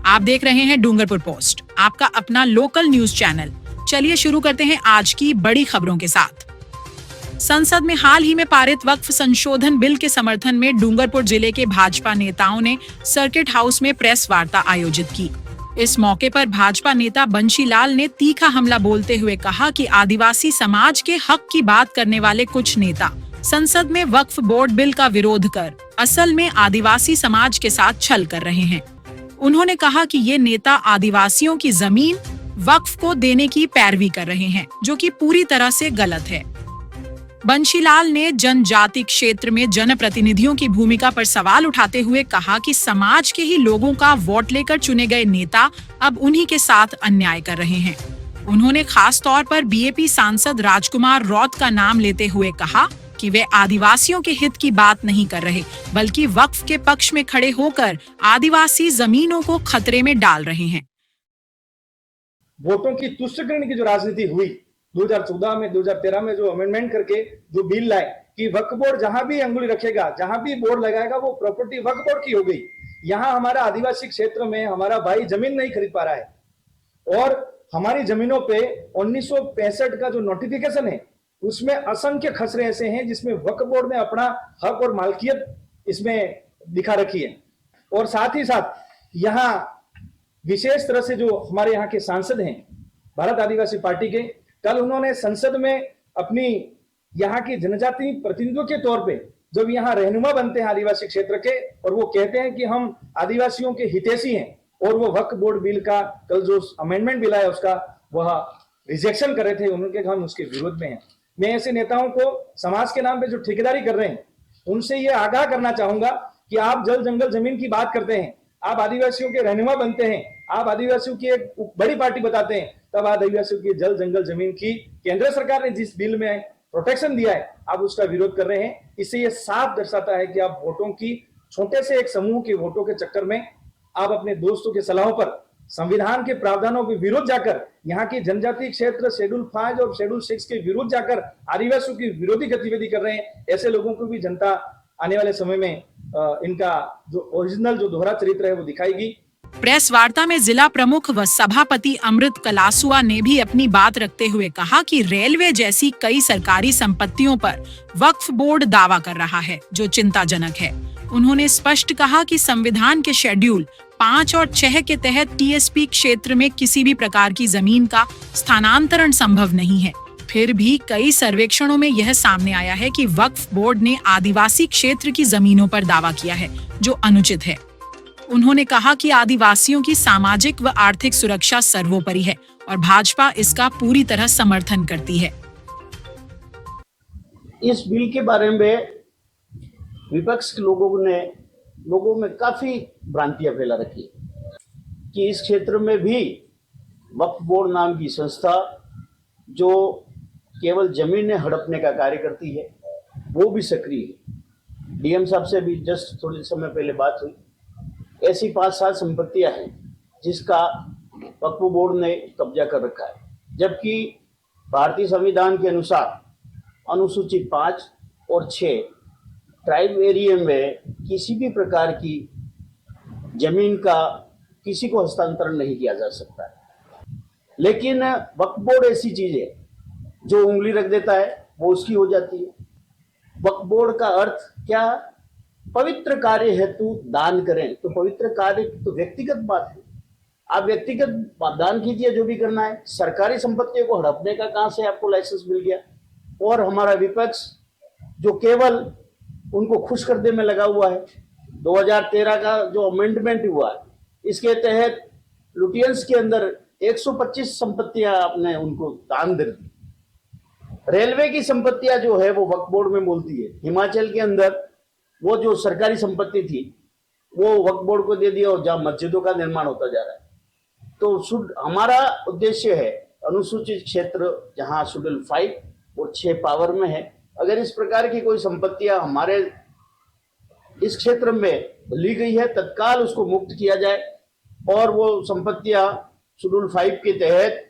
आप देख रहे हैं डूंगरपुर पोस्ट, आपका अपना लोकल न्यूज चैनल। चलिए शुरू करते हैं आज की बड़ी खबरों के साथ। संसद में हाल ही में पारित वक्फ संशोधन बिल के समर्थन में डूंगरपुर जिले के भाजपा नेताओं ने सर्किट हाउस में प्रेस वार्ता आयोजित की। इस मौके पर भाजपा नेता बंशीलाल ने तीखा हमला बोलते हुए कहा कि आदिवासी समाज के हक की बात करने वाले कुछ नेता संसद में वक्फ बोर्ड बिल का विरोध कर असल में आदिवासी समाज के साथ छल कर रहे हैं। उन्होंने कहा कि ये नेता आदिवासियों की जमीन वक्फ को देने की पैरवी कर रहे हैं, जो कि पूरी तरह से गलत है। बंशीलाल ने जनजाति क्षेत्र में जनप्रतिनिधियों की भूमिका पर सवाल उठाते हुए कहा कि समाज के ही लोगों का वोट लेकर चुने गए नेता अब उन्हीं के साथ अन्याय कर रहे हैं। उन्होंने खास तौर पर बीएपी सांसद राजकुमार रौत का नाम लेते हुए कहा कि वे आदिवासियों के हित की बात नहीं कर रहे, बल्कि वक्फ के पक्ष में खड़े होकर आदिवासी जमीनों को खतरे में डाल रहे हैं। वोटों की तुष्टिकरण की जो राजनीति हुई 2014 में 2013 में जो अमेंडमेंट करके जो बिल लाए कि वक्फ बोर्ड जहां भी अंगुली रखेगा, जहां भी बोर्ड लगाएगा, वो प्रॉपर्टी वक्फ बोर्ड की हो गई। यहाँ हमारा आदिवासी क्षेत्र में हमारा भाई जमीन नहीं खरीद पा रहा है और हमारी जमीनों पे 1965 का जो नोटिफिकेशन है उसमें असंख्य खसरे ऐसे हैं जिसमें वक्फ बोर्ड ने अपना हक और मालकियत इसमें दिखा रखी है। और साथ ही साथ यहाँ विशेष तरह से जो हमारे यहाँ के सांसद हैं भारत आदिवासी पार्टी के, कल उन्होंने संसद में अपनी यहाँ की जनजाति प्रतिनिधियों के तौर पे जब यहाँ रहनुमा बनते हैं आदिवासी क्षेत्र के और वो कहते हैं कि हम आदिवासियों के हितैषी हैं और वो वक्फ बोर्ड बिल का कल जो अमेंडमेंट बिल आया उसका वह रिजेक्शन कर रहे थे, उनके हम उसके विरोध में हैं। मैं ऐसे नेताओं को समाज के नाम पे जो ठेकेदारी कर रहे हैं उनसे ये आगाह करना चाहूंगा कि आप जल जंगल जमीन की बात करते हैं, आप आदिवासियों के रहनुमा बनते हैं, आप आदिवासियों की एक बड़ी पार्टी बताते हैं, तब आदिवासियों की जल जंगल जमीन की केंद्र सरकार ने जिस बिल में प्रोटेक्शन दिया है आप उसका विरोध कर रहे हैं। इससे ये साफ दर्शाता है कि आप वोटों की छोटे से एक समूह के वोटों के चक्कर में आप अपने दोस्तों के सलाहों पर संविधान के प्रावधानों के विरुद्ध जाकर यहाँ की जनजातीय क्षेत्र शेड्यूल 5 और शेड्यूल 6 के विरुद्ध जाकर आदिवासियों की विरोधी गतिविधि कर रहे हैं। ऐसे लोगों को भी जनता आने वाले समय में इनका जो ओरिजिनल जो दोहरा चरित्र है वो दिखाएगी। प्रेस वार्ता में जिला प्रमुख व सभापति अमृत कलासुआ ने भी अपनी बात रखते हुए कहा कि रेलवे जैसी कई सरकारी संपत्तियों पर वक्फ बोर्ड दावा कर रहा है, जो चिंताजनक है। उन्होंने स्पष्ट कहा कि संविधान के शेड्यूल 5 और 6 के तहत टीएसपी क्षेत्र में किसी भी प्रकार की जमीन का स्थानांतरण संभव नहीं है। फिर भी कई सर्वेक्षणों में यह सामने आया है कि वक्फ बोर्ड ने आदिवासी क्षेत्र की जमीनों पर दावा किया है, जो अनुचित है। उन्होंने कहा कि आदिवासियों की सामाजिक व आर्थिक सुरक्षा सर्वोपरि है और भाजपा इसका पूरी तरह समर्थन करती है। इस बिल के बारे में विपक्ष के लोगों में काफी भ्रांतियां फैला रखी है कि इस क्षेत्र में भी वक्फ बोर्ड नाम की संस्था जो केवल जमीनें हड़पने का कार्य करती है वो भी सक्रिय है। डीएम साहब से भी जस्ट थोड़े समय पहले बात हुई। ऐसी 5-7 संपत्तियां हैं जिसका वक्फ बोर्ड ने कब्जा कर रखा है, जबकि भारतीय संविधान के अनुसार अनुसूची 5 और 6 ट्राइब एरिया में किसी भी प्रकार की जमीन का किसी को हस्तांतरण नहीं किया जा सकता है। लेकिन वक्फ बोर्ड ऐसी चीज है जो उंगली रख देता है वो उसकी हो जाती है। वक्फ बोर्ड का अर्थ क्या? पवित्र कार्य हेतु दान करें, तो पवित्र कार्य तो व्यक्तिगत बात है, आप व्यक्तिगत दान कीजिए जो भी करना है। सरकारी संपत्तियों को हड़पने का कहां से आपको लाइसेंस मिल गया? और हमारा विपक्ष जो केवल उनको खुश करने में लगा हुआ है, 2013 का जो अमेंडमेंट हुआ है इसके तहत लुटियंस के अंदर 125 संपत्तियां आपने उनको दान दे दी। रेलवे की संपत्तियां जो है वो वक्फ बोर्ड में बोलती है। हिमाचल के अंदर वो जो सरकारी संपत्ति थी वो वक्फ बोर्ड को दे दिया और जहां मस्जिदों का निर्माण होता जा रहा है। तो हमारा उद्देश्य है अनुसूचित क्षेत्र जहां शेड्यूल 5 और 6 पावर में है, अगर इस प्रकार की कोई संपत्तियां हमारे इस क्षेत्र में ली गई है तत्काल उसको मुक्त किया जाए और वो संपत्तियां शेड्यूल 5 के तहत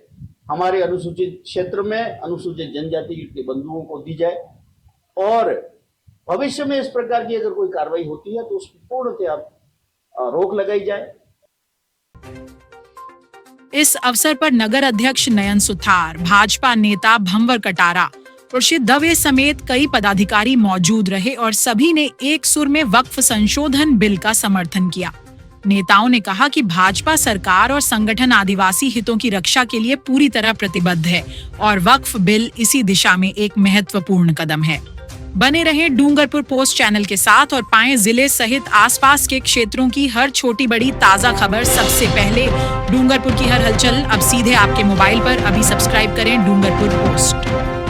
हमारे अनुसूचित क्षेत्र में अनुसूचित जनजाति के बंधुओं को दी जाए और भविष्य में इस प्रकार की अगर कोई कार्रवाई होती है तो उस पर पूर्णतः रोक लगाई जाए। इस अवसर पर नगर अध्यक्ष नयन सुथार, भाजपा नेता भंवर कटारा, खुर्शीद दवे समेत कई पदाधिकारी मौजूद रहे और सभी ने एक सुर में वक्फ संशोधन बिल का समर्थन किया। नेताओं ने कहा कि भाजपा सरकार और संगठन आदिवासी हितों की रक्षा के लिए पूरी तरह प्रतिबद्ध है और वक्फ बिल इसी दिशा में एक महत्वपूर्ण कदम है। बने रहें डूंगरपुर पोस्ट चैनल के साथ और पाएं जिले सहित आसपास के क्षेत्रों की हर छोटी बड़ी ताजा खबर सबसे पहले। डूंगरपुर की हर हलचल अब सीधे आपके मोबाइल पर। अभी सब्सक्राइब करें डूंगरपुर पोस्ट।